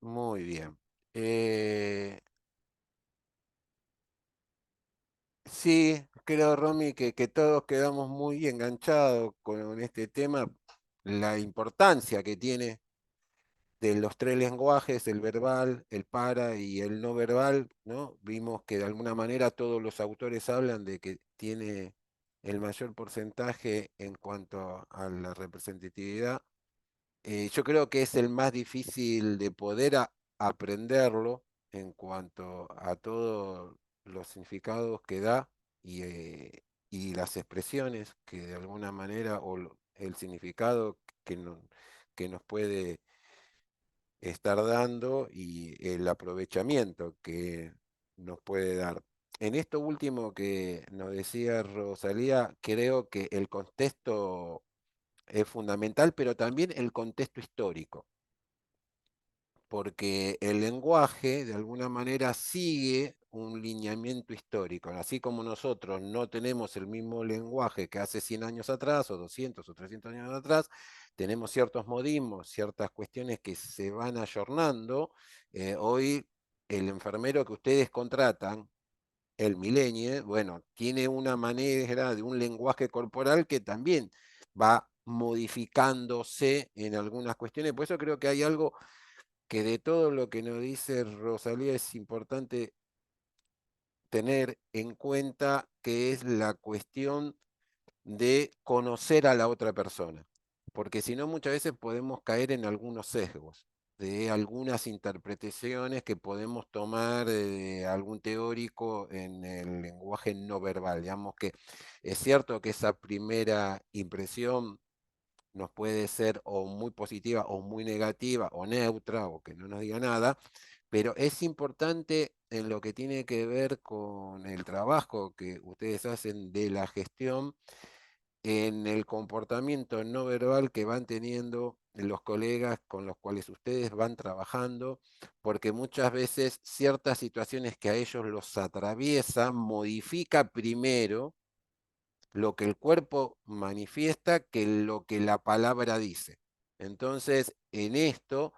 Muy bien. Eh, sí, creo, Romy, que todos quedamos muy enganchados con este tema, la importancia que tiene de los tres lenguajes, el verbal, el para y el no verbal, ¿no? Vimos que de alguna manera todos los autores hablan de que tiene el mayor porcentaje en cuanto a la representatividad. Yo creo que es el más difícil de poder aprenderlo en cuanto a todos los significados que da y las expresiones que de alguna manera, el significado que, que nos puede estar dando y el aprovechamiento que nos puede dar. En esto último que nos decía Rosalía, creo que el contexto es fundamental, pero también el contexto histórico, porque el lenguaje de alguna manera sigue un lineamiento histórico, así como nosotros no tenemos el mismo lenguaje que hace 100 años atrás, o 200 o 300 años atrás, tenemos ciertos modismos, ciertas cuestiones que se van ayornando. Hoy el enfermero que ustedes contratan, el millennial, bueno, tiene una manera de un lenguaje corporal que también va modificándose en algunas cuestiones. Por eso creo que hay algo que de todo lo que nos dice Rosalía es importante tener en cuenta, que es la cuestión de conocer a la otra persona, porque si no muchas veces podemos caer en algunos sesgos de algunas interpretaciones que podemos tomar de algún teórico en el lenguaje no verbal. Digamos que es cierto que esa primera impresión nos puede ser o muy positiva o muy negativa o neutra o que no nos diga nada, pero es importante en lo que tiene que ver con el trabajo que ustedes hacen de la gestión, en el comportamiento no verbal que van teniendo los colegas con los cuales ustedes van trabajando, porque muchas veces ciertas situaciones que a ellos los atraviesan modifica primero lo que el cuerpo manifiesta que lo que la palabra dice. Entonces, en esto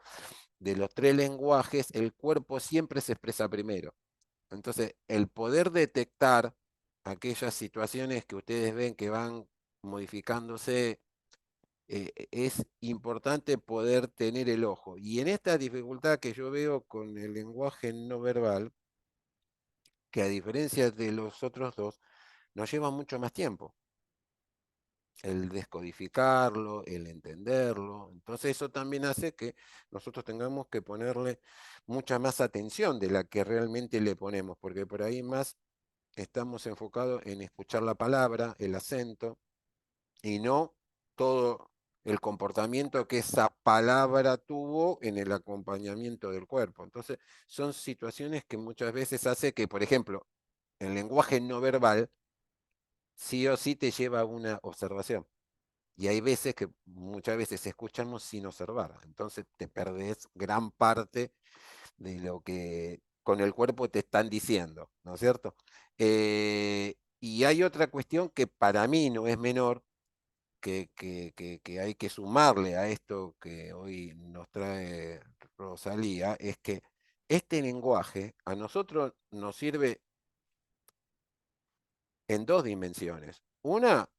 de los tres lenguajes, el cuerpo siempre se expresa primero. Entonces, el poder detectar aquellas situaciones que ustedes ven que van modificándose, es importante poder tener el ojo. Y en esta dificultad que yo veo con el lenguaje no verbal, que a diferencia de los otros dos, nos lleva mucho más tiempo el descodificarlo, el entenderlo. Entonces eso también hace que nosotros tengamos que ponerle mucha más atención de la que realmente le ponemos, porque por ahí más estamos enfocados en escuchar la palabra, el acento, y no todo el comportamiento que esa palabra tuvo en el acompañamiento del cuerpo. Entonces son situaciones que muchas veces hace que, por ejemplo, el lenguaje no verbal sí o sí te lleva a una observación. Y hay veces que muchas veces escuchamos sin observar. Entonces te perdés gran parte de lo que con el cuerpo te están diciendo, ¿no es cierto? Y hay otra cuestión que para mí no es menor, que hay que sumarle a esto que hoy nos trae Rosalía, es que este lenguaje a nosotros nos sirve en dos dimensiones. Una,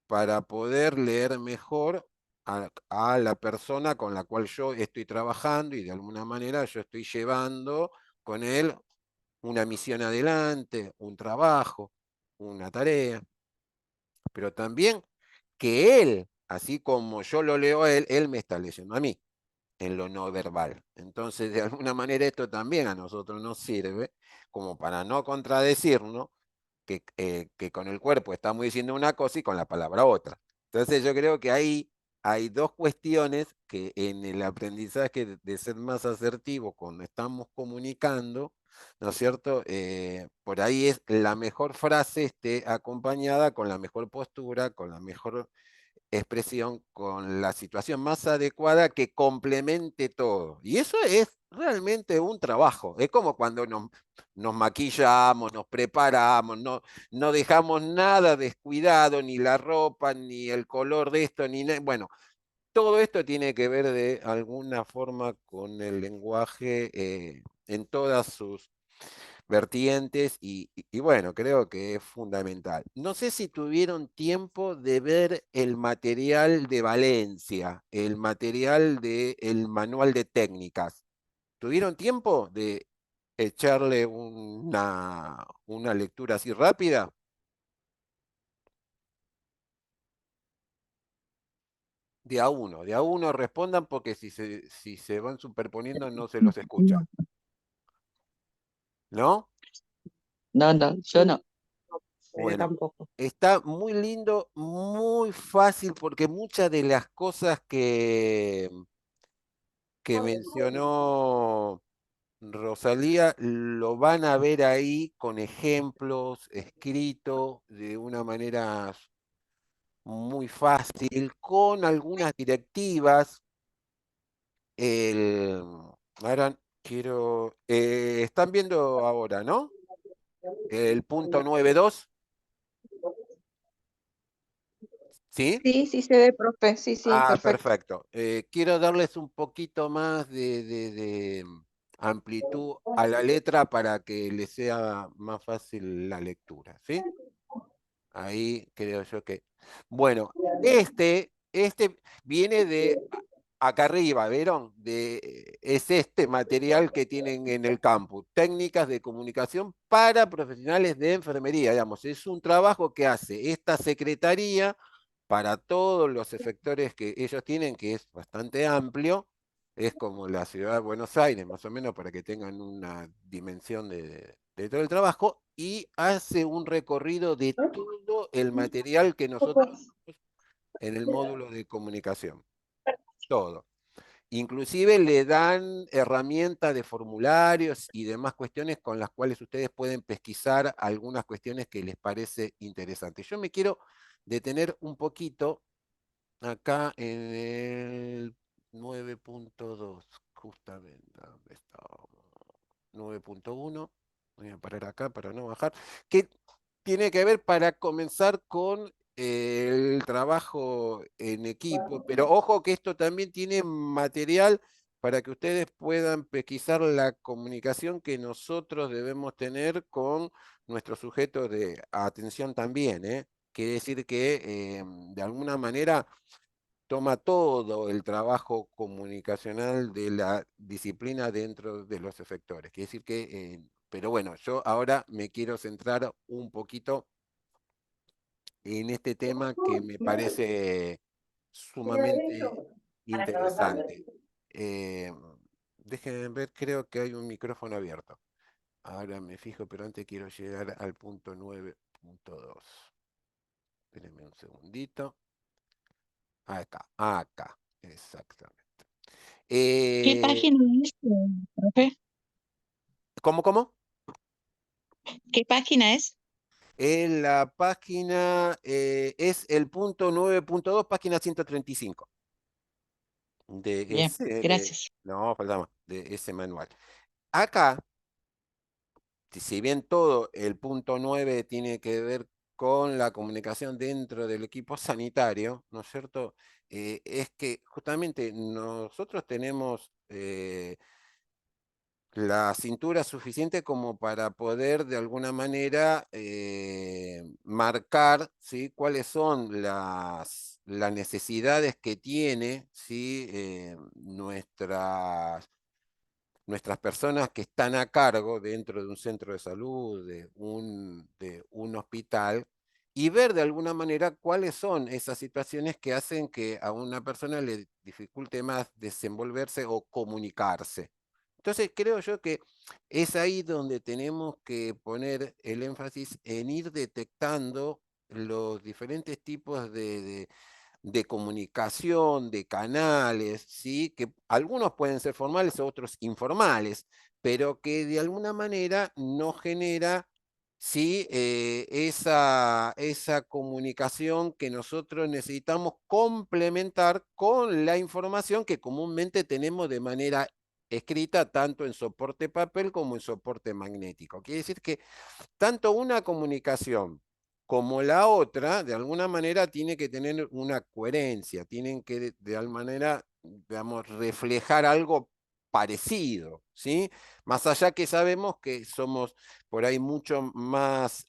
para poder leer mejor a la persona con la cual yo estoy trabajando y de alguna manera yo estoy llevando con él una misión adelante, un trabajo, una tarea, pero también que él, así como yo lo leo a él, él me está leyendo a mí en lo no verbal. Entonces, de alguna manera esto también a nosotros nos sirve como para no contradecirnos, que con el cuerpo estamos diciendo una cosa y con la palabra otra. Entonces yo creo que ahí hay dos cuestiones que en el aprendizaje de ser más asertivo cuando estamos comunicando, ¿no es cierto? Por ahí es la mejor frase esté acompañada con la mejor postura, con la mejor expresión, con la situación más adecuada que complemente todo. Y eso es realmente un trabajo. Es como cuando nos maquillamos, nos preparamos, no dejamos nada descuidado, ni la ropa, ni el color de esto, ni bueno, todo esto tiene que ver de alguna forma con el lenguaje en todas sus vertientes y bueno, creo que es fundamental. No sé si tuvieron tiempo de ver el material de Valencia, el material del manual de técnicas. ¿Tuvieron tiempo de echarle una lectura así rápida? De a uno respondan porque si se van superponiendo no se los escucha, No, ¿no? no, no, yo no, yo Bueno, tampoco. está muy lindo, muy fácil porque muchas de las cosas que mencionó Rosalía lo van a ver ahí con ejemplos, escrito de una manera muy fácil, con algunas directivas. El, ahora quiero, están viendo ahora, ¿no? El punto 9.2, ¿sí? Sí, sí se ve, profe, sí, sí, Ah, perfecto. perfecto. Quiero darles un poquito más amplitud a la letra para que les sea más fácil la lectura, ¿sí? Ahí creo yo que. Bueno, este viene de acá arriba, ¿vieron? Es este material que tienen en el campus, técnicas de comunicación para profesionales de enfermería, digamos. Es un trabajo que hace esta secretaría para todos los efectores que ellos tienen, que es bastante amplio. Es como la ciudad de Buenos Aires, más o menos, para que tengan una dimensión de todo el trabajo, y hace un recorrido de todo el material que nosotros en el módulo de comunicación. Todo. Inclusive le dan herramientas de formularios y demás cuestiones con las cuales ustedes pueden pesquisar algunas cuestiones que les parece interesantes. Yo me quiero detener un poquito acá en el 9.2, justamente, ¿dónde estamos? 9.1, voy a parar acá para no bajar, que tiene que ver para comenzar con el trabajo en equipo, pero ojo que esto también tiene material para que ustedes puedan pesquisar la comunicación que nosotros debemos tener con nuestros sujetos de atención también, ¿eh? Quiere decir que de alguna manera toma todo el trabajo comunicacional de la disciplina dentro de los efectores. Quiere decir que, pero bueno, yo ahora me quiero centrar un poquito en este tema que me parece sumamente interesante. Eh, Déjenme ver, creo que hay un micrófono abierto. Ahora me fijo, pero antes quiero llegar al punto 9.2. Espérenme un segundito. Acá, acá, exactamente. ¿Qué Eh, página es, profe? ¿Cómo, cómo? ¿Qué página es? En la página es el punto 9.2, página 135 de Bien, gracias. no, falta más, de ese manual. Acá, si bien todo el punto 9 tiene que ver con la comunicación dentro del equipo sanitario, ¿no es cierto? Es que justamente nosotros tenemos la cintura suficiente como para poder de alguna manera marcar, ¿sí? Cuáles son las necesidades que tiene, ¿sí? Nuestras personas que están a cargo dentro de un centro de salud, de un hospital, y ver de alguna manera cuáles son esas situaciones que hacen que a una persona le dificulte más desenvolverse o comunicarse. Entonces creo yo que es ahí donde tenemos que poner el énfasis en ir detectando los diferentes tipos de comunicación, de canales, ¿sí? Que algunos pueden ser formales, otros informales, pero que de alguna manera no genera, ¿sí? Esa comunicación que nosotros necesitamos complementar con la información que comúnmente tenemos de manera escrita tanto en soporte papel como en soporte magnético. Quiere decir que tanto una comunicación como la otra, de alguna manera, tiene que tener una coherencia, tienen que de alguna manera, digamos, reflejar algo parecido, ¿sí? Más allá que sabemos que somos por ahí mucho más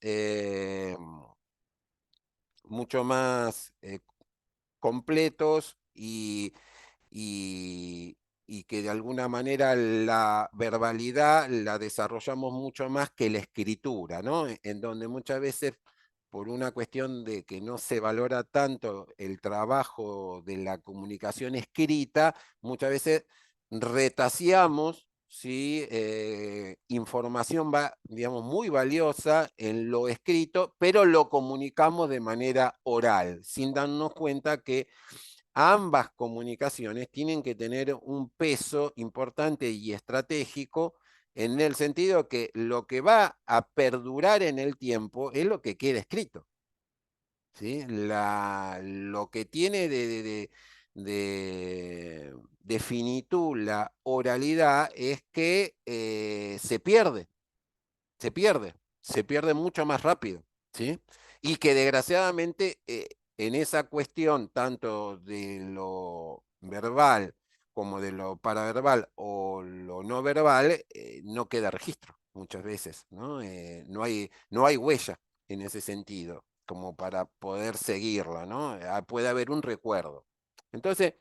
completos y, y que de alguna manera la verbalidad la desarrollamos mucho más que la escritura, ¿no? En donde muchas veces, por una cuestión de que no se valora tanto el trabajo de la comunicación escrita, muchas veces retaseamos, ¿sí? Información va, digamos, muy valiosa en lo escrito, pero lo comunicamos de manera oral, sin darnos cuenta que ambas comunicaciones tienen que tener un peso importante y estratégico en el sentido que lo que va a perdurar en el tiempo es lo que queda escrito. ¿Sí? Lo que tiene de finitud la oralidad es que se pierde mucho más rápido, ¿sí? Y que desgraciadamente en esa cuestión, tanto de lo verbal como de lo paraverbal o lo no verbal, no queda registro muchas veces, ¿no? No hay huella en ese sentido, como para poder seguirla, ¿no? Puede haber un recuerdo. Entonces,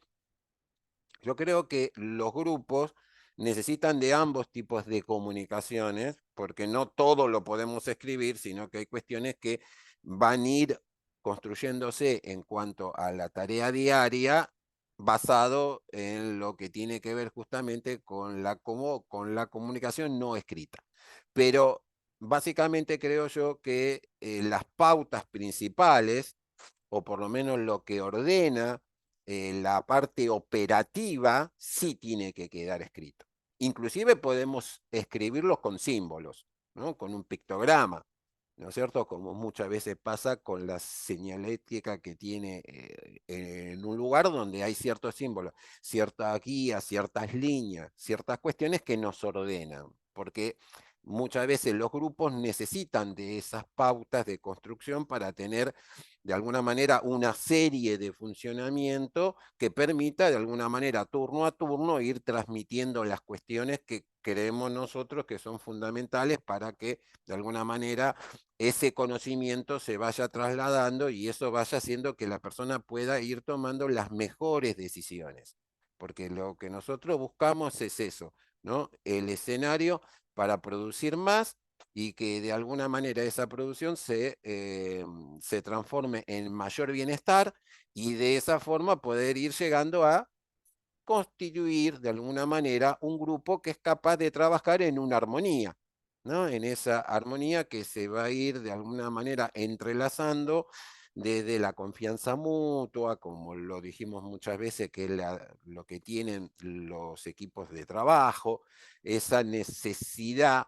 yo creo que los grupos necesitan de ambos tipos de comunicaciones, porque no todo lo podemos escribir, sino que hay cuestiones que van a ir construyéndose en cuanto a la tarea diaria, basado en lo que tiene que ver justamente con con la comunicación no escrita. Pero básicamente creo yo que las pautas principales, o por lo menos lo que ordena la parte operativa, sí tiene que quedar escrito. Inclusive podemos escribirlos con símbolos, ¿no? Con un pictograma, ¿no es cierto? Como muchas veces pasa con la señalética que tiene en un lugar donde hay ciertos símbolos, ciertas guías, ciertas líneas, ciertas cuestiones que nos ordenan, porque muchas veces los grupos necesitan de esas pautas de construcción para tener de alguna manera una serie de funcionamiento que permita de alguna manera turno a turno ir transmitiendo las cuestiones que creemos nosotros que son fundamentales para que de alguna manera ese conocimiento se vaya trasladando y eso vaya haciendo que la persona pueda ir tomando las mejores decisiones. Porque lo que nosotros buscamos es eso, ¿no? El escenario para producir más y que de alguna manera esa producción se transforme en mayor bienestar y de esa forma poder ir llegando a constituir de alguna manera un grupo que es capaz de trabajar en una armonía, ¿no? En esa armonía que se va a ir de alguna manera entrelazando desde la confianza mutua, como lo dijimos muchas veces, que es lo que tienen los equipos de trabajo, esa necesidad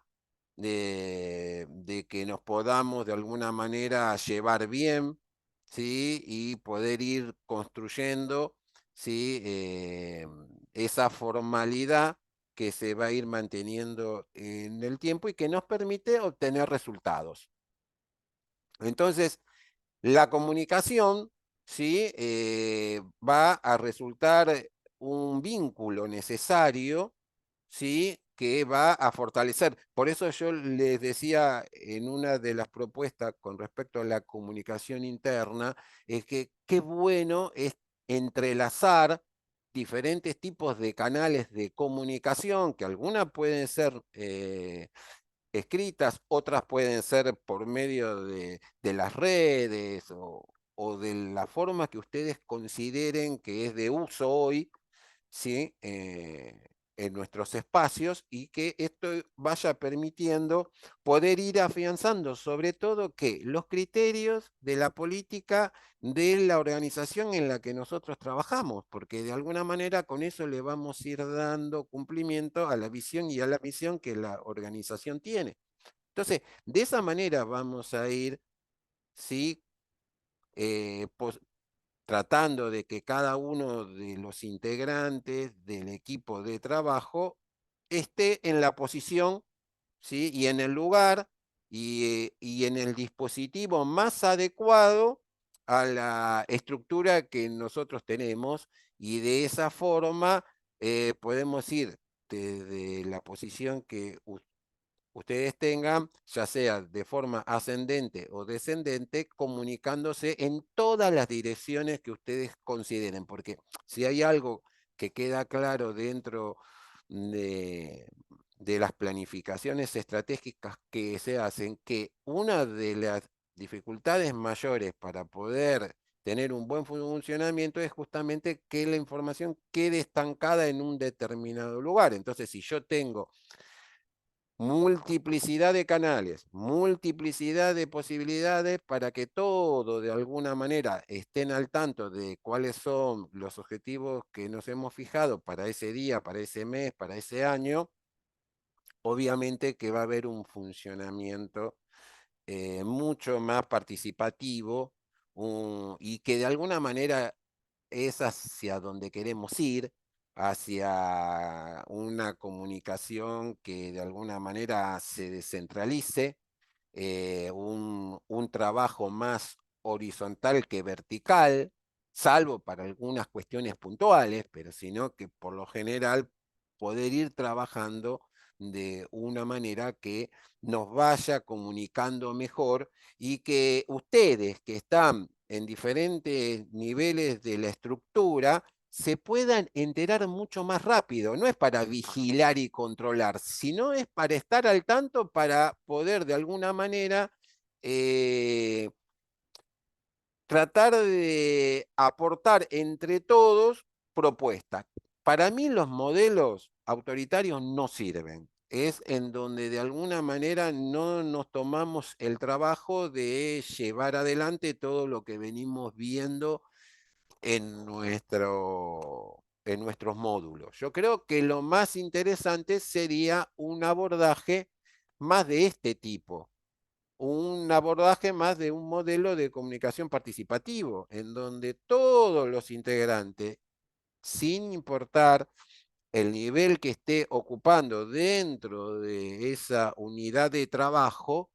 de que nos podamos de alguna manera llevar bien, ¿sí? Y poder ir construyendo, ¿sí? Esa formalidad que se va a ir manteniendo en el tiempo y que nos permite obtener resultados. Entonces, la comunicación, ¿sí? Va a resultar un vínculo necesario, ¿sí? Que va a fortalecer. Por eso yo les decía en una de las propuestas con respecto a la comunicación interna, es que qué bueno es entrelazar diferentes tipos de canales de comunicación, que algunas pueden ser escritas, otras pueden ser por medio de las redes o de la forma que ustedes consideren que es de uso hoy, ¿sí? En nuestros espacios y que esto vaya permitiendo poder ir afianzando sobre todo que los criterios de la política de la organización en la que nosotros trabajamos, porque de alguna manera con eso le vamos a ir dando cumplimiento a la visión y a la misión que la organización tiene. Entonces, de esa manera vamos a ir, ¿sí? Eh, tratando de que cada uno de los integrantes del equipo de trabajo esté en la posición, ¿sí? Y en el lugar y en el dispositivo más adecuado a la estructura que nosotros tenemos, y de esa forma podemos ir desde la posición que ustedes tengan, ya sea de forma ascendente o descendente, comunicándose en todas las direcciones que ustedes consideren, porque si hay algo que queda claro dentro de, de las planificaciones estratégicas que se hacen, que una de las dificultades mayores para poder tener un buen funcionamiento es justamente que la información quede estancada en un determinado lugar. Entonces, si yo tengo multiplicidad de canales, multiplicidad de posibilidades para que todo de alguna manera estén al tanto de cuáles son los objetivos que nos hemos fijado para ese día, para ese mes, para ese año. Obviamente que va a haber un funcionamiento mucho más participativo, y que de alguna manera es hacia donde queremos ir, hacia una comunicación que de alguna manera se descentralice, un trabajo más horizontal que vertical, salvo para algunas cuestiones puntuales, pero sino que por lo general poder ir trabajando de una manera que nos vaya comunicando mejor, y que ustedes que están en diferentes niveles de la estructura se puedan enterar mucho más rápido. No es para vigilar y controlar, sino es para estar al tanto, para poder de alguna manera eh, tratar de aportar entre todos propuestas. Para mí los modelos autoritarios no sirven. Es en donde de alguna manera no nos tomamos el trabajo de llevar adelante todo lo que venimos viendo en nuestros módulos. Yo creo que lo más interesante sería un abordaje más de este tipo, un abordaje más de un modelo de comunicación participativo, en donde todos los integrantes, sin importar el nivel que esté ocupando dentro de esa unidad de trabajo,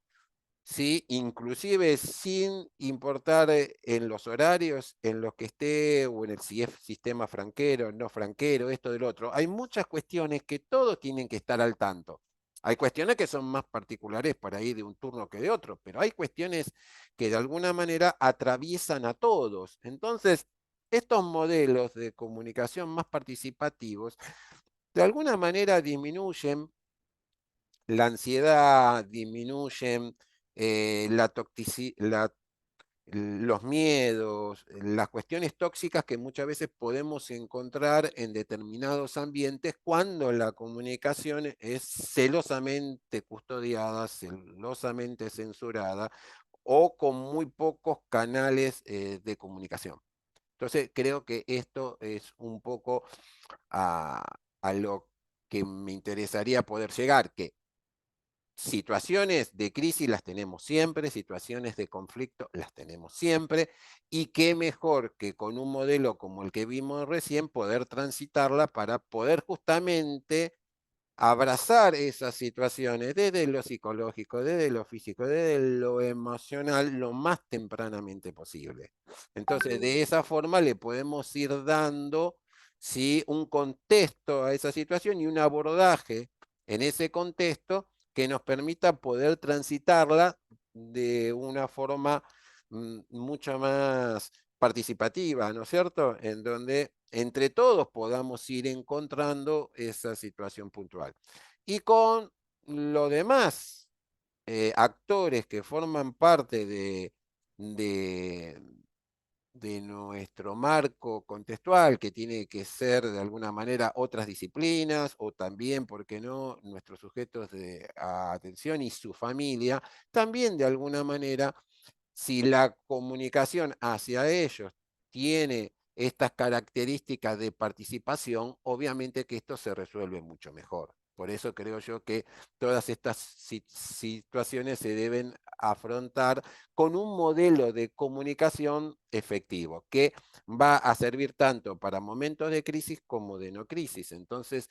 ¿sí? Inclusive sin importar en los horarios en los que esté, o en el si es sistema franquero, no franquero, esto del otro. Hay muchas cuestiones que todos tienen que estar al tanto. Hay cuestiones que son más particulares para ir de un turno que de otro, pero hay cuestiones que de alguna manera atraviesan a todos. Entonces, estos modelos de comunicación más participativos de alguna manera disminuyen la ansiedad, disminuyen los miedos, las cuestiones tóxicas que muchas veces podemos encontrar en determinados ambientes cuando la comunicación es celosamente custodiada, celosamente censurada, o con muy pocos canales de comunicación. Entonces, creo que esto es un poco a, a lo que me interesaría poder llegar, que situaciones de crisis las tenemos siempre, situaciones de conflicto las tenemos siempre, y qué mejor que con un modelo como el que vimos recién poder transitarla para poder justamente abrazar esas situaciones desde lo psicológico, desde lo físico, desde lo emocional, lo más tempranamente posible. Entonces, de esa forma le podemos ir dando, ¿sí?, un contexto a esa situación y un abordaje en ese contexto que nos permita poder transitarla de una forma mucho más participativa, ¿no es cierto? En donde entre todos podamos ir encontrando esa situación puntual. Y con los demás actores que forman parte de, de nuestro marco contextual, que tiene que ser de alguna manera otras disciplinas, o también, ¿por qué no?, nuestros sujetos de atención y su familia, también de alguna manera, si la comunicación hacia ellos tiene estas características de participación, obviamente que esto se resuelve mucho mejor. Por eso creo yo que todas estas situaciones se deben afrontar con un modelo de comunicación efectivo, que va a servir tanto para momentos de crisis como de no crisis. Entonces,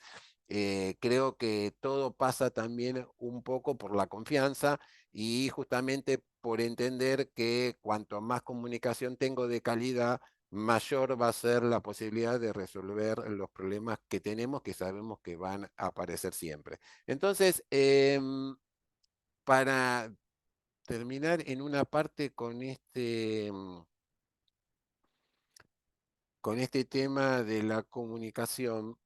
creo que todo pasa también un poco por la confianza y justamente por entender que cuanto más comunicación tengo de calidad, mayor va a ser la posibilidad de resolver los problemas que tenemos, que sabemos que van a aparecer siempre. Entonces, para terminar en una parte con este tema de la comunicación,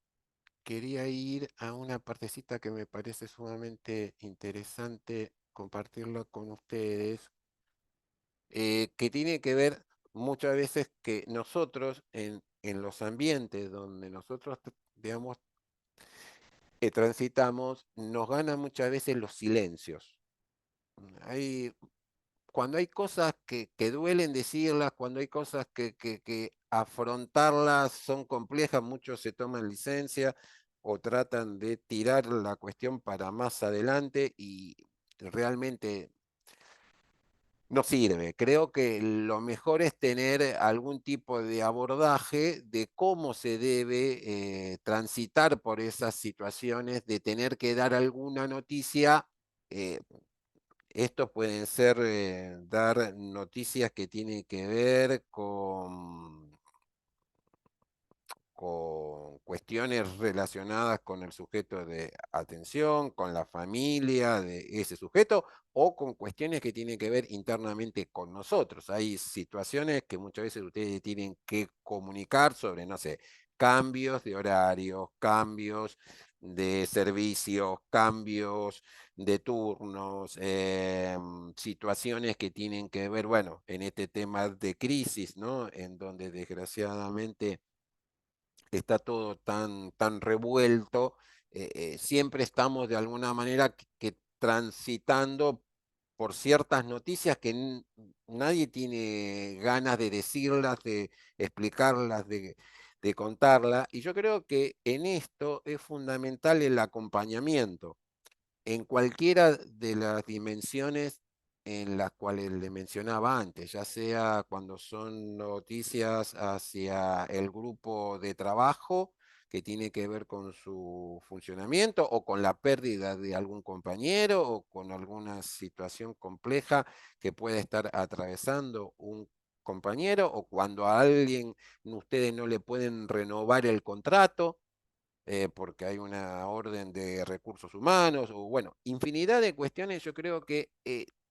quería ir a una partecita que me parece sumamente interesante compartirlo con ustedes, que tiene que ver muchas veces que nosotros en los ambientes donde nosotros, digamos, transitamos, nos ganan muchas veces los silencios. Hay, cuando hay cosas que duelen decirlas, cuando hay cosas que afrontarlas son complejas, muchos se toman licencia o tratan de tirar la cuestión para más adelante y realmente no sirve. Creo que lo mejor es tener algún tipo de abordaje de cómo se debe transitar por esas situaciones, de tener que dar alguna noticia. eh, Estos pueden ser dar noticias que tienen que ver con cuestiones relacionadas con el sujeto de atención, con la familia de ese sujeto o con cuestiones que tienen que ver internamente con nosotros. Hay situaciones que muchas veces ustedes tienen que comunicar sobre, no sé, cambios de horarios, cambios de servicios, cambios de turnos, situaciones que tienen que ver, bueno, en este tema de crisis, ¿no? En donde desgraciadamente está todo tan revuelto, siempre estamos de alguna manera que transitando por ciertas noticias que nadie tiene ganas de decirlas, de explicarlas, de contarlas. Y yo creo que en esto es fundamental el acompañamiento en cualquiera de las dimensiones en las cuales le mencionaba antes, ya sea cuando son noticias hacia el grupo de trabajo que tiene que ver con su funcionamiento o con la pérdida de algún compañero o con alguna situación compleja que pueda estar atravesando un compañero o cuando a alguien ustedes no le pueden renovar el contrato porque hay una orden de recursos humanos, o bueno, infinidad de cuestiones. Yo creo que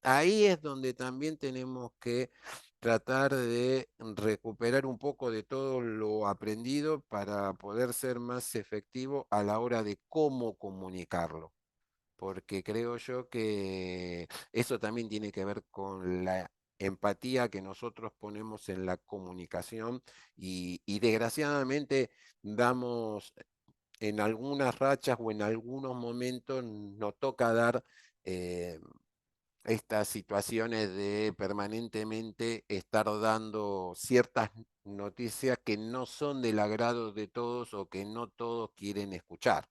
ahí es donde también tenemos que tratar de recuperar un poco de todo lo aprendido para poder ser más efectivo a la hora de cómo comunicarlo. Porque creo yo que eso también tiene que ver con la empatía que nosotros ponemos en la comunicación y desgraciadamente damos en algunas rachas o en algunos momentos nos toca dar eh, estas situaciones de permanentemente estar dando ciertas noticias que no son del agrado de todos o que no todos quieren escuchar.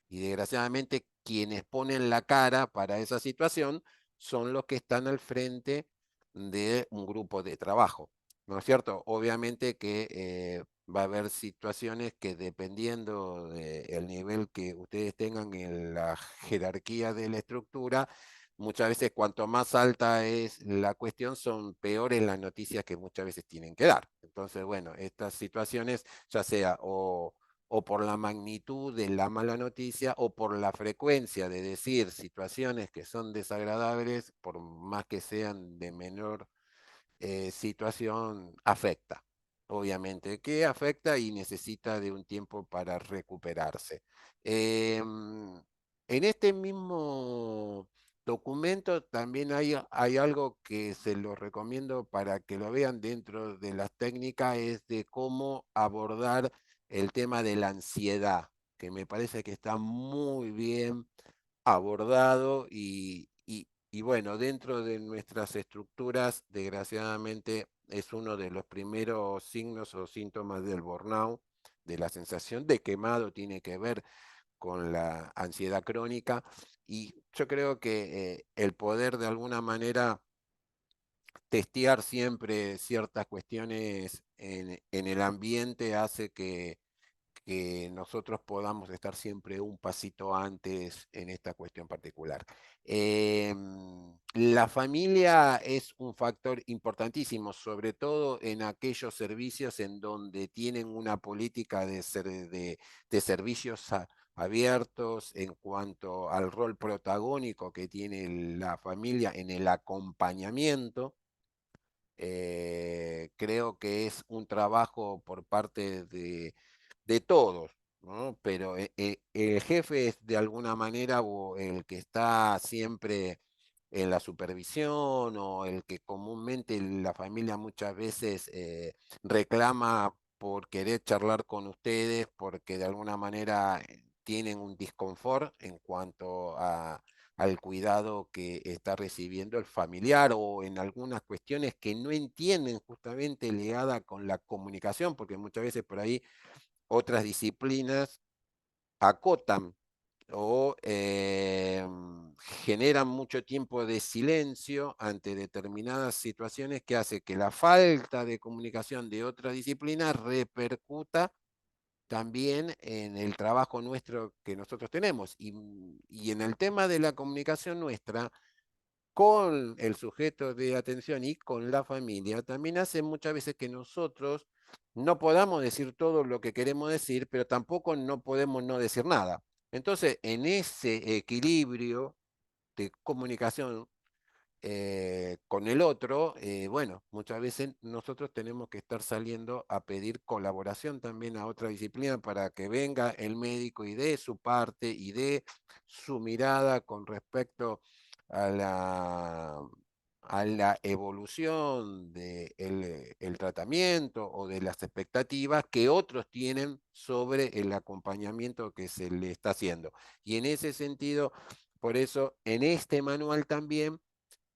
Y desgraciadamente quienes ponen la cara para esa situación son los que están al frente de un grupo de trabajo. ¿No es cierto? Obviamente que va a haber situaciones que dependiendo del nivel que ustedes tengan en la jerarquía de la estructura, muchas veces cuanto más alta es la cuestión, son peores las noticias que muchas veces tienen que dar. Entonces, bueno, estas situaciones, ya sea o por la magnitud de la mala noticia o por la frecuencia de decir situaciones que son desagradables, por más que sean de menor situación, afecta, obviamente, que afecta y necesita de un tiempo para recuperarse. En este mismo documento también hay algo que se lo recomiendo para que lo vean dentro de las técnicas, es de cómo abordar el tema de la ansiedad, que me parece que está muy bien abordado y bueno, dentro de nuestras estructuras, desgraciadamente, es uno de los primeros signos o síntomas del burnout, de la sensación de quemado, tiene que ver con la ansiedad crónica y yo creo que el poder de alguna manera testear siempre ciertas cuestiones en el ambiente hace que nosotros podamos estar siempre un pasito antes en esta cuestión particular. La familia es un factor importantísimo, sobre todo en aquellos servicios en donde tienen una política de servicios abiertos en cuanto al rol protagónico que tiene la familia en el acompañamiento. Creo que es un trabajo por parte de todos, ¿no? Pero el jefe es de alguna manera o el que está siempre en la supervisión o el que comúnmente la familia muchas veces reclama por querer charlar con ustedes porque de alguna manera tienen un disconfort en cuanto al cuidado que está recibiendo el familiar o en algunas cuestiones que no entienden justamente ligada con la comunicación, porque muchas veces por ahí otras disciplinas acotan o generan mucho tiempo de silencio ante determinadas situaciones que hace que la falta de comunicación de otras disciplinas repercuta también en el trabajo nuestro que nosotros tenemos. Y en el tema de la comunicación nuestra, con el sujeto de atención y con la familia, también hace muchas veces que nosotros no podamos decir todo lo que queremos decir, pero tampoco no podemos no decir nada. Entonces, en ese equilibrio de comunicación con el otro, bueno, muchas veces nosotros tenemos que estar saliendo a pedir colaboración también a otra disciplina para que venga el médico y dé su parte y dé su mirada con respecto a a la evolución del el tratamiento o de las expectativas que otros tienen sobre el acompañamiento que se le está haciendo. Y en ese sentido, por eso, en este manual también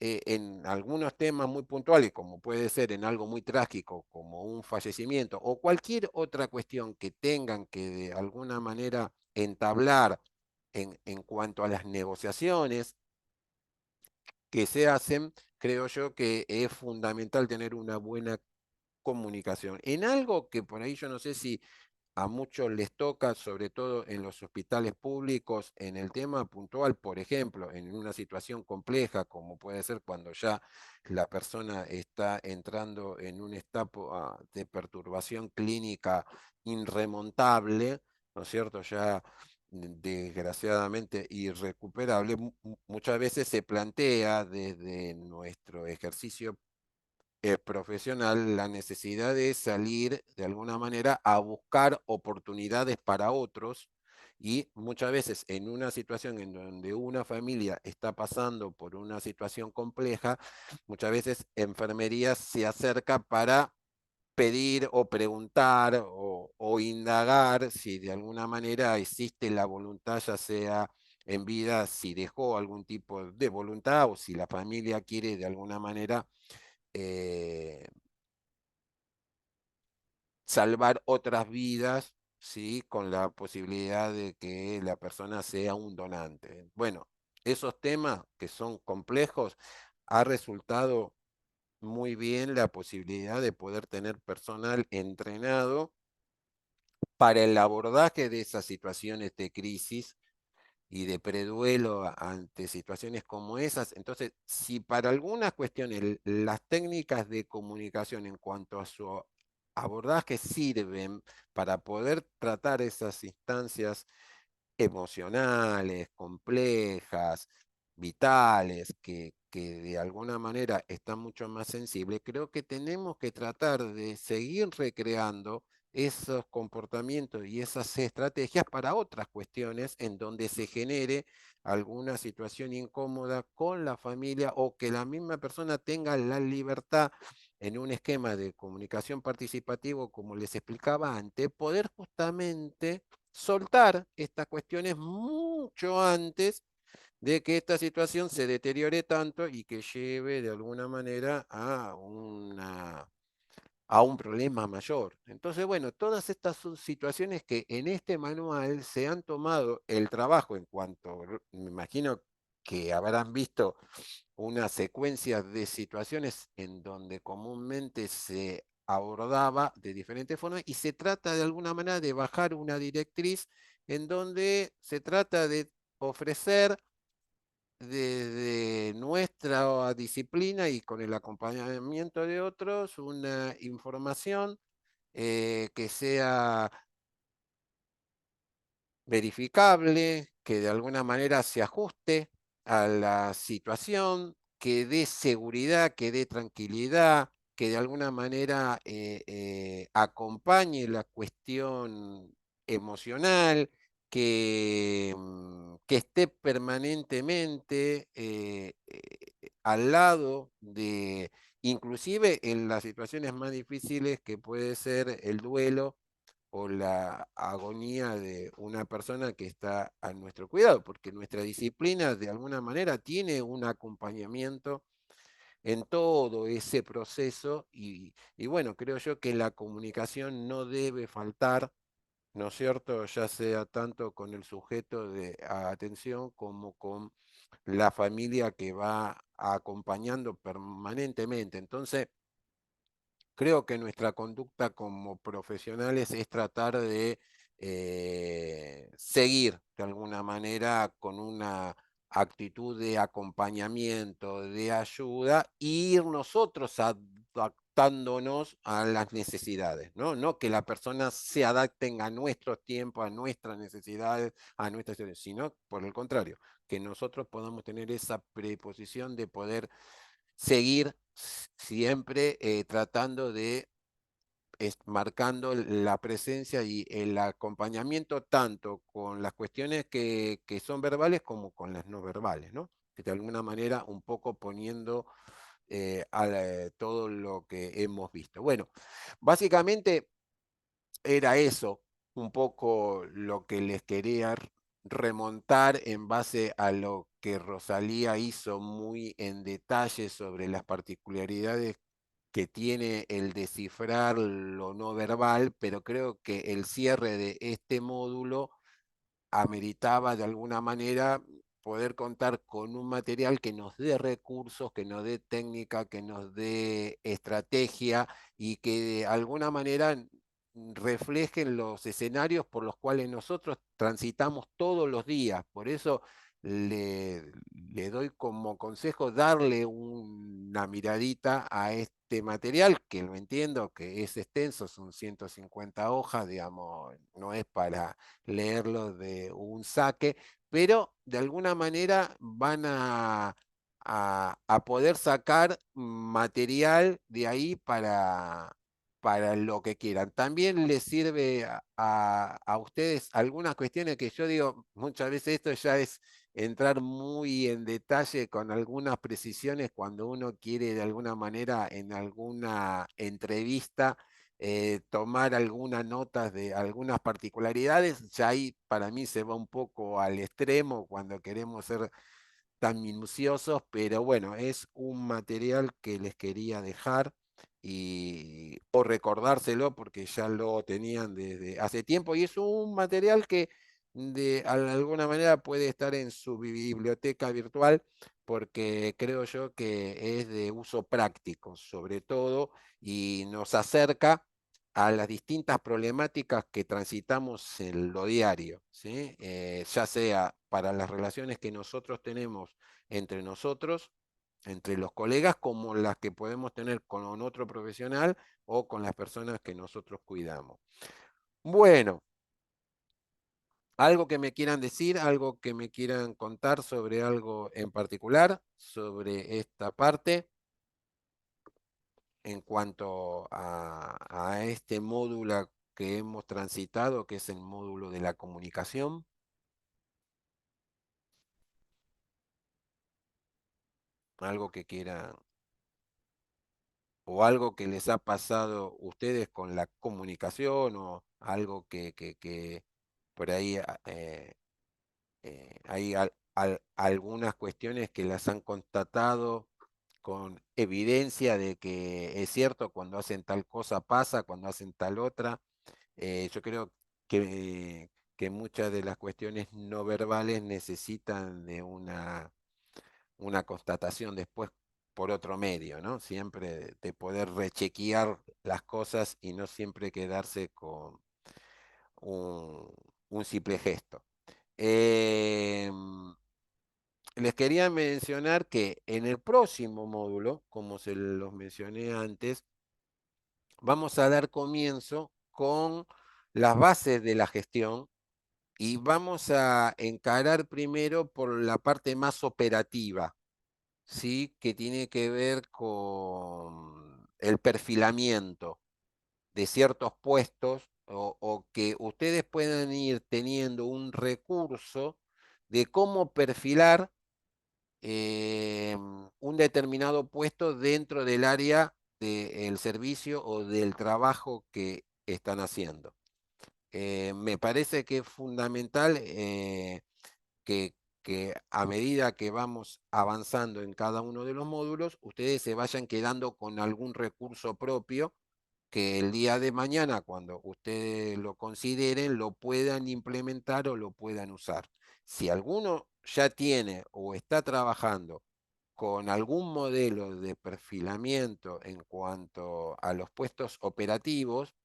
en algunos temas muy puntuales, como puede ser en algo muy trágico, como un fallecimiento, o cualquier otra cuestión que tengan que de alguna manera entablar en cuanto a las negociaciones que se hacen, creo yo que es fundamental tener una buena comunicación. En algo que por ahí yo no sé si a muchos les toca, sobre todo en los hospitales públicos, en el tema puntual, por ejemplo, en una situación compleja, como puede ser cuando ya la persona está entrando en un estado de perturbación clínica irremontable, ¿no es cierto? Ya desgraciadamente irrecuperable, muchas veces se plantea desde nuestro ejercicio profesional la necesidad de salir de alguna manera a buscar oportunidades para otros y muchas veces en una situación en donde una familia está pasando por una situación compleja, muchas veces enfermería se acerca para pedir o preguntar o indagar si de alguna manera existe la voluntad, ya sea en vida, si dejó algún tipo de voluntad o si la familia quiere de alguna manera eh, salvar otras vidas, ¿sí? Con la posibilidad de que la persona sea un donante. Bueno, esos temas que son complejos, ha resultado muy bien la posibilidad de poder tener personal entrenado para el abordaje de esas situaciones de crisis y de preduelo ante situaciones como esas. Entonces, si para algunas cuestiones las técnicas de comunicación en cuanto a su abordaje sirven para poder tratar esas instancias emocionales, complejas, vitales, que de alguna manera están mucho más sensibles, creo que tenemos que tratar de seguir recreando esos comportamientos y esas estrategias para otras cuestiones en donde se genere alguna situación incómoda con la familia o que la misma persona tenga la libertad en un esquema de comunicación participativo, como les explicaba antes, poder justamente soltar estas cuestiones mucho antes de que esta situación se deteriore tanto y que lleve de alguna manera a un problema mayor. Entonces, bueno, todas estas son situaciones que en este manual se han tomado el trabajo en cuanto, me imagino que habrán visto una secuencia de situaciones en donde comúnmente se abordaba de diferentes formas y se trata de alguna manera de bajar una directriz en donde se trata de ofrecer desde nuestra disciplina y con el acompañamiento de otros una información que sea verificable, que de alguna manera se ajuste a la situación, que dé seguridad, que dé tranquilidad, que de alguna manera acompañe la cuestión emocional, que esté permanentemente al lado de, inclusive en las situaciones más difíciles que puede ser el duelo o la agonía de una persona que está a nuestro cuidado, porque nuestra disciplina de alguna manera tiene un acompañamiento en todo ese proceso y bueno, creo yo que la comunicación no debe faltar, ¿no es cierto? Ya sea tanto con el sujeto de atención como con la familia que va acompañando permanentemente. Entonces, creo que nuestra conducta como profesionales es tratar de seguir de alguna manera con una actitud de acompañamiento, de ayuda, e ir nosotros adaptándonos a las necesidades, ¿no? No que las personas se adapten a nuestros tiempos, a nuestras necesidades, a nuestras situaciones, sino por el contrario, que nosotros podamos tener esa preposición de poder seguir siempre tratando de marcando la presencia y el acompañamiento tanto con las cuestiones que son verbales como con las no verbales, ¿no? Que de alguna manera un poco poniendo todo lo que hemos visto. Bueno, básicamente era eso un poco lo que les quería remontar en base a lo que Rosalía hizo muy en detalle sobre las particularidades que tiene el descifrar lo no verbal, pero creo que el cierre de este módulo ameritaba de alguna manera poder contar con un material que nos dé recursos, que nos dé técnica, que nos dé estrategia y que de alguna manera reflejen los escenarios por los cuales nosotros transitamos todos los días. Por eso le doy como consejo darle una miradita a este material, que lo entiendo que es extenso, son 150 hojas, digamos, no es para leerlo de un saque, pero de alguna manera van a poder sacar material de ahí para lo que quieran. También les sirve a ustedes algunas cuestiones que yo digo, muchas veces esto ya es entrar muy en detalle con algunas precisiones cuando uno quiere de alguna manera en alguna entrevista tomar algunas notas de algunas particularidades, ya ahí para mí se va un poco al extremo cuando queremos ser tan minuciosos, pero bueno, es un material que les quería dejar o recordárselo porque ya lo tenían desde hace tiempo y es un material que de alguna manera puede estar en su biblioteca virtual porque creo yo que es de uso práctico sobre todo y nos acerca a las distintas problemáticas que transitamos en lo diario, ¿sí? Ya sea para las relaciones que nosotros tenemos entre nosotros, entre los colegas, como las que podemos tener con otro profesional o con las personas que nosotros cuidamos. Bueno, algo que me quieran decir, algo que me quieran contar sobre algo en particular, sobre esta parte en cuanto a este módulo que hemos transitado, que es el módulo de la comunicación, algo que quieran o algo que les ha pasado a ustedes con la comunicación o algo que por ahí hay algunas cuestiones que las han constatado con evidencia de que es cierto, cuando hacen tal cosa pasa, cuando hacen tal otra. Yo creo que muchas de las cuestiones no verbales necesitan de una constatación después por otro medio, ¿no? Siempre de poder rechequear las cosas y no siempre quedarse con un, un simple gesto. Les quería mencionar que en el próximo módulo, como se los mencioné antes, vamos a dar comienzo con las bases de la gestión y vamos a encarar primero por la parte más operativa, ¿sí? Que tiene que ver con el perfilamiento de ciertos puestos o que ustedes puedan ir teniendo un recurso de cómo perfilar un determinado puesto dentro del área del servicio o del trabajo que están haciendo. Me parece que es fundamental que, que a medida que vamos avanzando en cada uno de los módulos, ustedes se vayan quedando con algún recurso propio que el día de mañana, cuando ustedes lo consideren, lo puedan implementar o lo puedan usar. Si alguno ya tiene o está trabajando con algún modelo de perfilamiento en cuanto a los puestos operativos,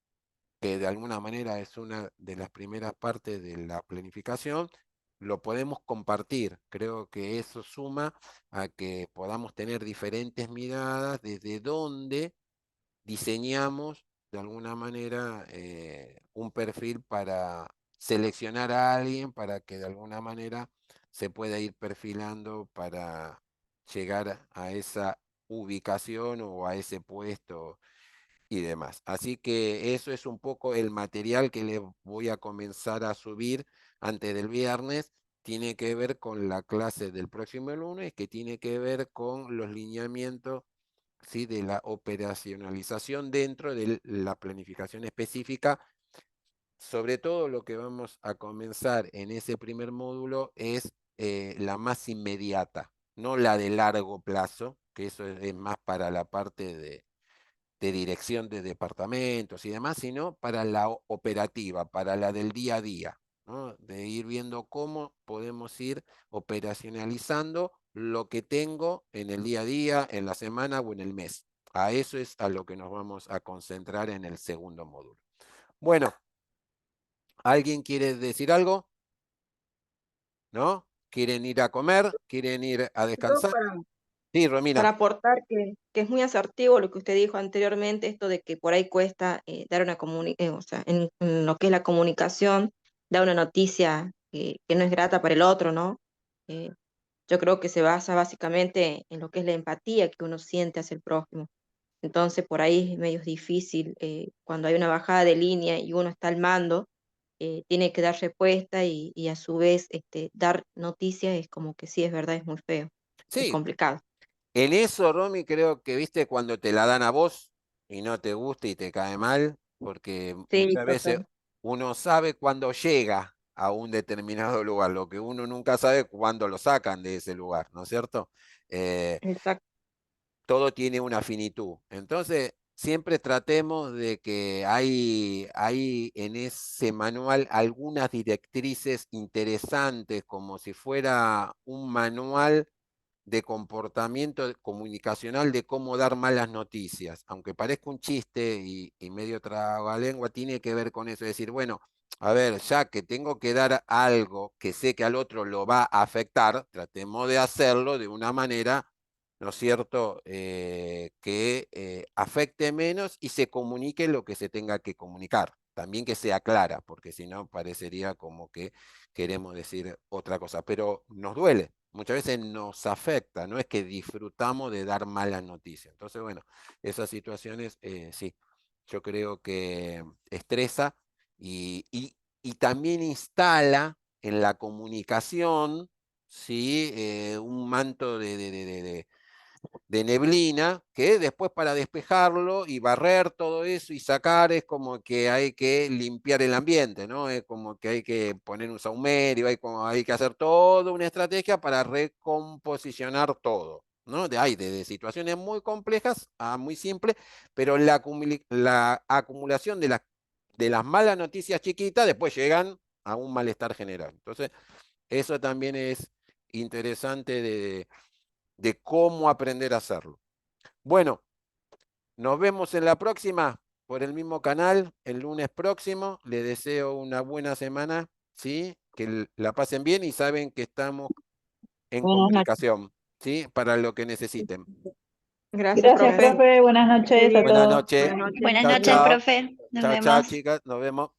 que de alguna manera es una de las primeras partes de la planificación, lo podemos compartir. Creo que eso suma a que podamos tener diferentes miradas desde donde diseñamos de alguna manera un perfil para seleccionar a alguien para que de alguna manera se pueda ir perfilando para llegar a esa ubicación o a ese puesto y demás. Así que eso es un poco el material que les voy a comenzar a subir antes del viernes. Tiene que ver con la clase del próximo lunes, que tiene que ver con los lineamientos, ¿sí? De la operacionalización dentro de la planificación específica. Sobre todo lo que vamos a comenzar en ese primer módulo es la más inmediata, no la de largo plazo, que eso es más para la parte de dirección de departamentos y demás, sino para la operativa, para la del día a día, ¿no? De ir viendo cómo podemos ir operacionalizando lo que tengo en el día a día, en la semana o en el mes. A eso es a lo que nos vamos a concentrar en el segundo módulo. Bueno, ¿alguien quiere decir algo? ¿No? ¿Quieren ir a comer? ¿Quieren ir a Yo descansar? Sí, para Romina. aportar que es muy asertivo lo que usted dijo anteriormente, esto de que por ahí cuesta dar una o sea, en lo que es la comunicación, dar una noticia que no es grata para el otro, ¿no? Eh, yo creo que se basa básicamente en lo que es la empatía que uno siente hacia el prójimo. Entonces, por ahí es medio difícil cuando hay una bajada de línea y uno está al mando, tiene que dar respuesta y a su vez dar noticias, es como que sí, es verdad, es muy feo, es Sí, complicado. en eso, Romy, creo que viste cuando te la dan a vos y no te gusta y te cae mal, porque Sí, muchas veces total. uno sabe cuando llega a un determinado lugar, lo que uno nunca sabe cuando lo sacan de ese lugar, ¿no es cierto? Eh, Exacto. todo tiene una finitud. Entonces, siempre tratemos de que hay en ese manual algunas directrices interesantes, como si fuera un manual de comportamiento comunicacional de cómo dar malas noticias. Aunque parezca un chiste y medio tragalengua, tiene que ver con eso. Es decir, bueno, a ver, ya que tengo que dar algo que sé que al otro lo va a afectar, tratemos de hacerlo de una manera, ¿no es cierto?, que afecte menos y se comunique lo que se tenga que comunicar. También que sea clara, porque si no parecería como que queremos decir otra cosa, pero nos duele, muchas veces nos afecta, no es que disfrutamos de dar malas noticias. Entonces, bueno, esas situaciones, sí, yo creo que estresa y también instala en la comunicación, sí, un manto de neblina, que después para despejarlo y barrer todo eso y sacar es como que hay que limpiar el ambiente, ¿no? Es como que hay que poner un saumerio, hay que hacer toda una estrategia para recomposicionar todo, ¿no? Hay desde situaciones muy complejas a muy simples, pero la acumulación de las malas noticias chiquitas después llegan a un malestar general. Entonces, eso también es interesante de cómo aprender a hacerlo. Bueno, nos vemos en la próxima por el mismo canal el lunes próximo. Les deseo una buena semana, ¿sí? Que la pasen bien y saben que estamos en Buenas noches. comunicación, ¿sí? Para lo que necesiten. Gracias, Gracias, profe. profe. Buenas noches a Buenas todos. noches. Buenas noches. Buenas Chao, noches, chao. profe. Nos Chao, vemos. chao, chicas. Nos vemos.